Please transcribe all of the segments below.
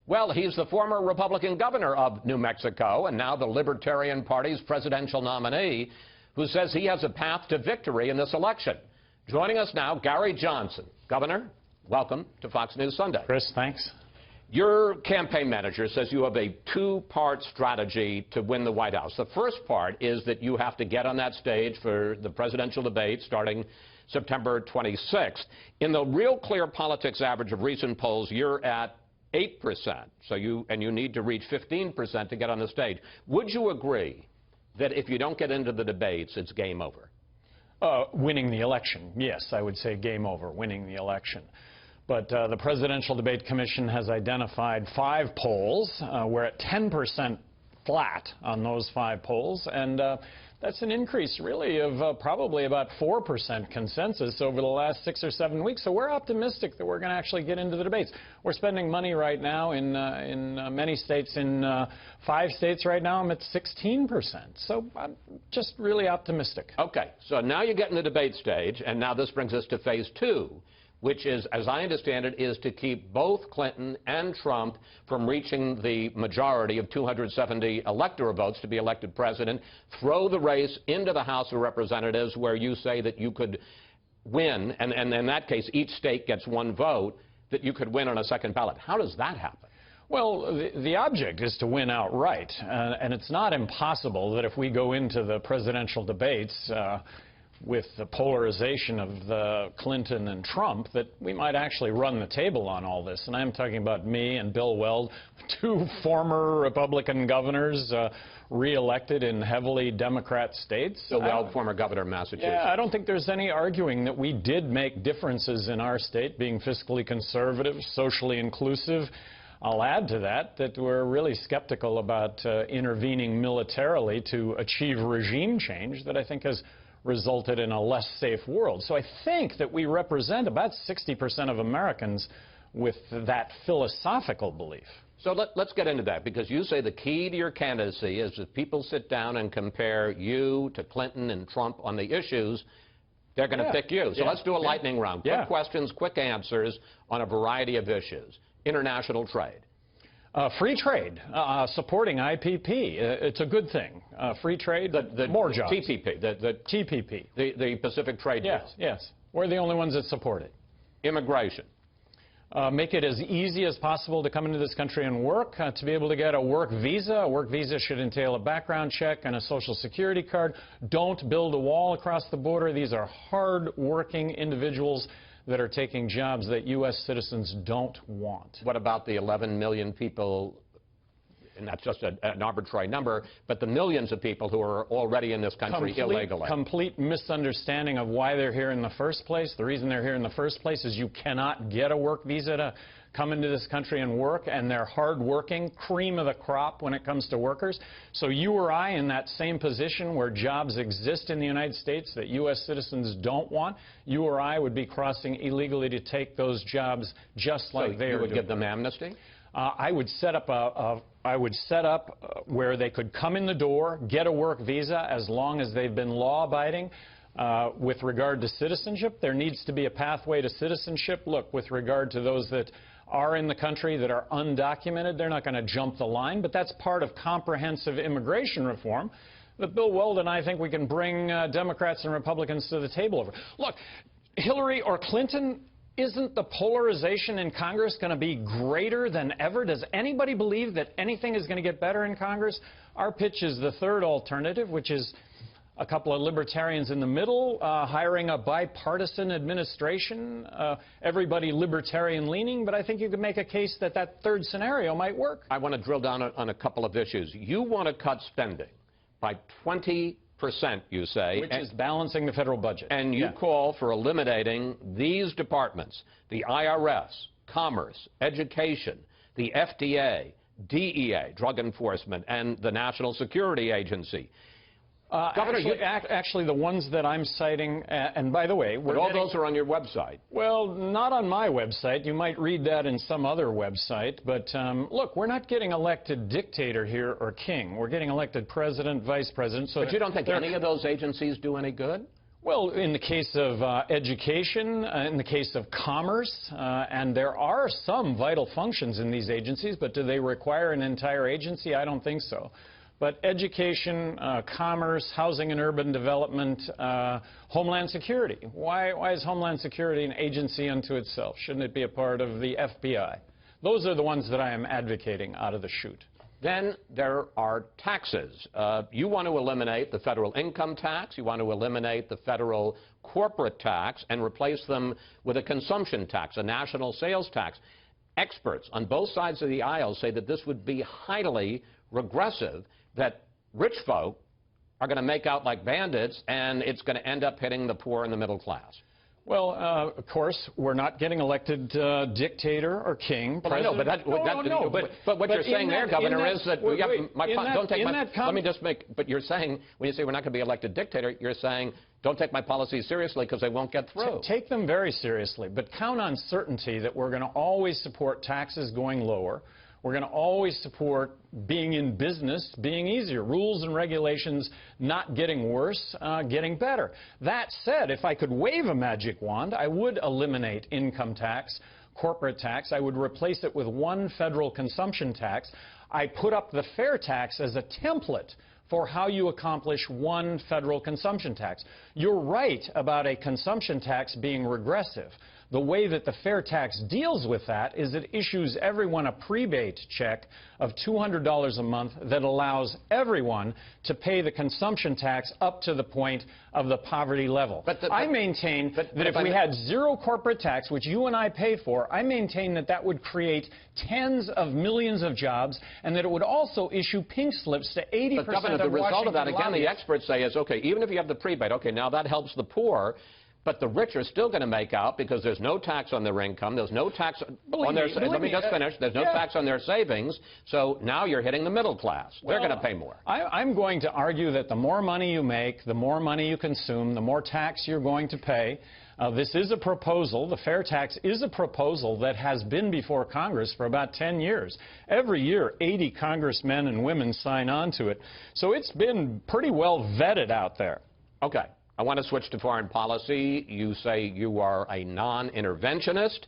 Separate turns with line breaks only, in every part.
Well, he's the former Republican governor of New Mexico and now the Libertarian Party's presidential nominee, who says he has a path to victory in this election. Joining us now, Gary Johnson. Governor, welcome to Fox News Sunday.
Chris, thanks.
Your campaign manager says you have a two-part strategy to win the White House. The first part is that you have to get on that stage for the presidential debate starting September 26th. In the Real Clear Politics average of recent polls, you're at 8%, so you need to reach 15% to get on the stage. Would you agree that if you don't get into the debates, it's game over?
Winning the election, yes, I would say game over, winning the election. But the Presidential Debate Commission has identified 5 polls. We're at 10% flat on those 5 polls, and that's an increase, really, of probably about 4% consensus over the last 6 or 7 weeks. So we're optimistic that we're going to actually get into the debates. We're spending money right now in many states. In 5 states right now, I'm at 16%. So I'm just really optimistic.
Okay, so now you get in the debate stage, and now this brings us to phase 2. Which is, as I understand it, is to keep both Clinton and Trump from reaching the majority of 270 electoral votes to be elected president, throw the race into the House of Representatives where you say that you could win, and in that case each state gets 1 vote, that you could win on a second ballot. How does that happen?
Well, the object is to win outright, and it's not impossible that if we go into the presidential debates with the polarization of the Clinton and Trump, that we might actually run the table on all this. And I'm talking about me and Bill Weld, 2 former Republican governors re-elected in heavily Democrat states.
Bill Weld, former governor of Massachusetts.
Yeah, I don't think there's any arguing that we did make differences in our state, being fiscally conservative, socially inclusive. I'll add to that we're really skeptical about intervening militarily to achieve regime change that I think has resulted in a less safe world. So I think that we represent about 60% of Americans with that philosophical belief.
So let's get into that, because you say the key to your candidacy is if people sit down and compare you to Clinton and Trump on the issues, they're going to pick you. So let's do a lightning round. Quick questions, quick answers on a variety of issues. International trade.
Free trade, supporting IPP, it's a good thing. Free trade, more jobs.
TPP, the
TPP.
The Pacific Trade Deal.
Yes. We're the only ones that support it.
Immigration.
Make it as easy as possible to come into this country and work. To be able to get a work visa. A work visa should entail a background check and a Social Security card. Don't build a wall across the border. These are hard-working individuals that are taking jobs that U.S. citizens don't want.
What about the 11 million people, and that's just an arbitrary number, but the millions of people who are already in this country illegally?
Complete misunderstanding of why they're here in the first place. The reason they're here in the first place is you cannot get a work visa to come into this country and work, and they're hardworking, cream of the crop when it comes to workers. So you or I in that same position where jobs exist in the United States that U.S. citizens don't want, you or I would be crossing illegally to take those jobs just like they are doing.
You would give them amnesty?
I would set up where they could come in the door, get a work visa as long as they've been law-abiding. With regard to citizenship, there needs to be a pathway to citizenship. Look, with regard to those that are in the country that are undocumented, they're not going to jump the line, but that's part of comprehensive immigration reform that Bill Weld and I think we can bring Democrats and Republicans to the table over. Look, Hillary or Clinton, isn't the polarization in Congress going to be greater than ever? Does anybody believe that anything is going to get better in Congress? Our pitch is the third alternative, which is a couple of libertarians in the middle, hiring a bipartisan administration, everybody libertarian-leaning, but I think you could make a case that that third scenario might work.
I want to drill down on a couple of issues. You want to cut spending by 20%, you say.
Which is balancing the federal budget.
And you call for eliminating these departments, the IRS, Commerce, Education, the FDA, DEA, Drug Enforcement, and the National Security Agency.
Governor, actually, the ones that I'm citing, and by the way,
all those are on your website.
Well, not on my website. You might read that in some other website. But look, we're not getting elected dictator here or king. We're getting elected president, vice president. So
but you don't think any of those agencies do any good?
Well, in the case of education, in the case of commerce, and there are some vital functions in these agencies, but do they require an entire agency? I don't think so. But education, commerce, housing and urban development, Homeland Security. Why is Homeland Security an agency unto itself? Shouldn't it be a part of the FBI? Those are the ones that I am advocating out of the chute.
Then there are taxes. You want to eliminate the federal income tax. You want to eliminate the federal corporate tax and replace them with a consumption tax, a national sales tax. Experts on both sides of the aisle say that this would be highly regressive, that rich folk are going to make out like bandits, and it's going to end up hitting the poor and the middle class.
Well, of course, we're not getting elected dictator or king.
Well, I know, but what you're saying there, Governor, is that let me just make. But you're saying, when you say we're not going to be elected dictator, you're saying don't take my policies seriously because they won't get through.
Take them very seriously, but count on certainty that we're going to always support taxes going lower. We're going to always support being in business being easier, rules and regulations not getting worse, getting better. That said, if I could wave a magic wand, I would eliminate income tax, corporate tax. I would replace it with one federal consumption tax. I put up the fair tax as a template for how you accomplish one federal consumption tax. You're right about a consumption tax being regressive. The way that the fair tax deals with that is it issues everyone a prebate check of $200 a month that allows everyone to pay the consumption tax up to the point of the poverty level. I maintain that if we had zero corporate tax, which you and I pay for, I maintain that that would create tens of millions of jobs and that it would also issue pink slips to 80%
but Governor,
of
the result of that, again,
lobbyists.
the experts say is, okay, even if you have the prebate, okay, now that helps the poor, but the rich are still going to make out because there's no tax on their income, there's no tax on their, let me just finish, there's no tax on their savings, so now you're hitting the middle class. They're going to pay more.
I'm going to argue that the more money you make, the more money you consume, the more tax you're going to pay. This is a proposal, the fair tax is a proposal that has been before Congress for about 10 years. Every year, 80 congressmen and women sign on to it. So it's been pretty well vetted out there.
Okay. I want to switch to foreign policy. You say you are a non-interventionist.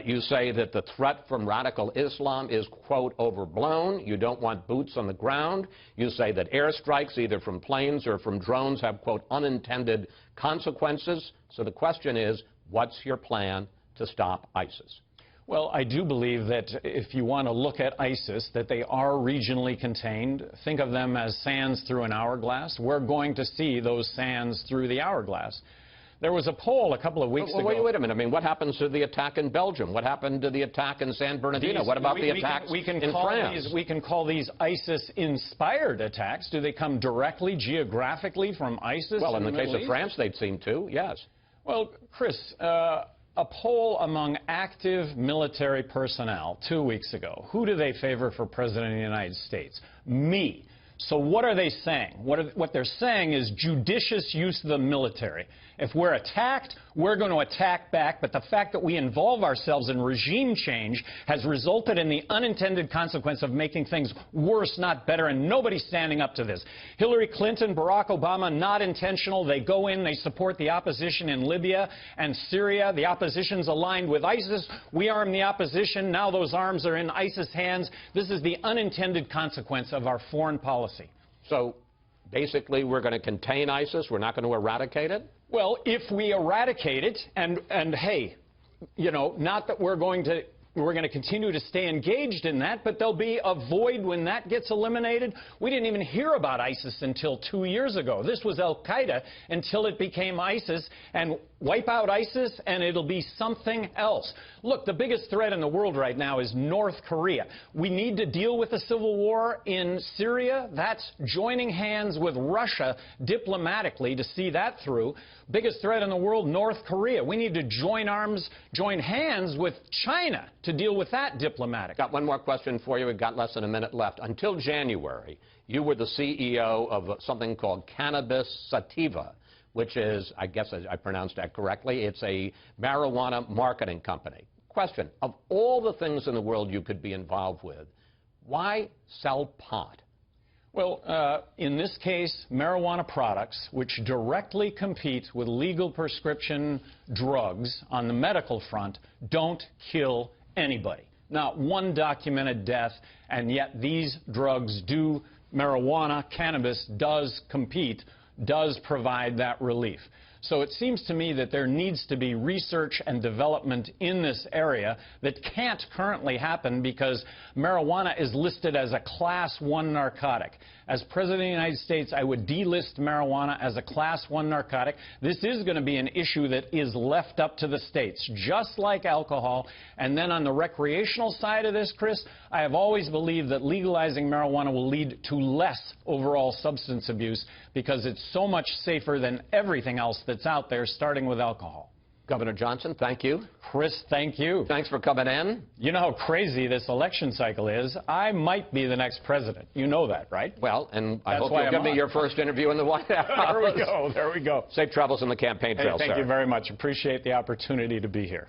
You say that the threat from radical Islam is, quote, overblown. You don't want boots on the ground. You say that airstrikes, either from planes or from drones, have, quote, unintended consequences. So the question is, what's your plan to stop ISIS?
Well, I do believe that if you want to look at ISIS, that they are regionally contained. Think of them as sands through an hourglass. We're going to see those sands through the hourglass. There was a poll a couple of weeks ago.
Wait a minute. I mean, what happens to the attack in Belgium? What happened to the attack in San Bernardino? What about the attacks in France?
We can call these ISIS-inspired attacks. Do they come directly, geographically from ISIS?
Well, in the case of France, they'd seem to, yes.
Well, Chris, a poll among active military personnel 2 weeks ago. Who do they favor for President of the United States? Me. So what are they saying? What they're saying is judicious use of the military. If we're attacked, we're going to attack back, but the fact that we involve ourselves in regime change has resulted in the unintended consequence of making things worse, not better, and nobody's standing up to this. Hillary Clinton, Barack Obama, not intentional. They go in, they support the opposition in Libya and Syria. The opposition's aligned with ISIS. We arm the opposition. Now those arms are in ISIS hands. This is the unintended consequence of our foreign policy.
So basically we're going to contain ISIS. We're not going to eradicate it?
Well, if we eradicate it, and hey, you know, not that we're going to continue to stay engaged in that, but there'll be a void when that gets eliminated. We didn't even hear about ISIS until 2 years ago. This was Al-Qaeda until it became ISIS, and wipe out ISIS and it'll be something else. Look, the biggest threat in the world right now is North Korea. We need to deal with the civil war in Syria. That's joining hands with Russia diplomatically to see that through. Biggest threat in the world, North Korea. We need to join arms, join hands with China to deal with that diplomatically.
Got one more question for you. We've got less than a minute left. Until January, you were the CEO of something called Cannabis Sativa, which is, I guess I pronounced that correctly, it's a marijuana marketing company. Question, of all the things in the world you could be involved with, why sell pot?
Well, in this case, marijuana products, which directly compete with legal prescription drugs on the medical front, don't kill anybody. Not one documented death, and yet these drugs do, marijuana, cannabis does compete, does provide that relief. So it seems to me that there needs to be research and development in this area that can't currently happen because marijuana is listed as a Class 1 narcotic. As President of the United States, I would delist marijuana as a Class 1 narcotic. This is going to be an issue that is left up to the states, just like alcohol. And then on the recreational side of this, Chris, I have always believed that legalizing marijuana will lead to less overall substance abuse because it's so much safer than everything else that's out there, starting with alcohol.
Governor Johnson, thank you.
Chris, thank you.
Thanks for coming in.
You know how crazy this election cycle is. I might be the next president. You know that, right?
Well, and I hope you'll give me your first interview in the White House.
There we go. There we go.
Safe travels in the campaign trail,
Thank
sir.
you very much. Appreciate the opportunity to be here.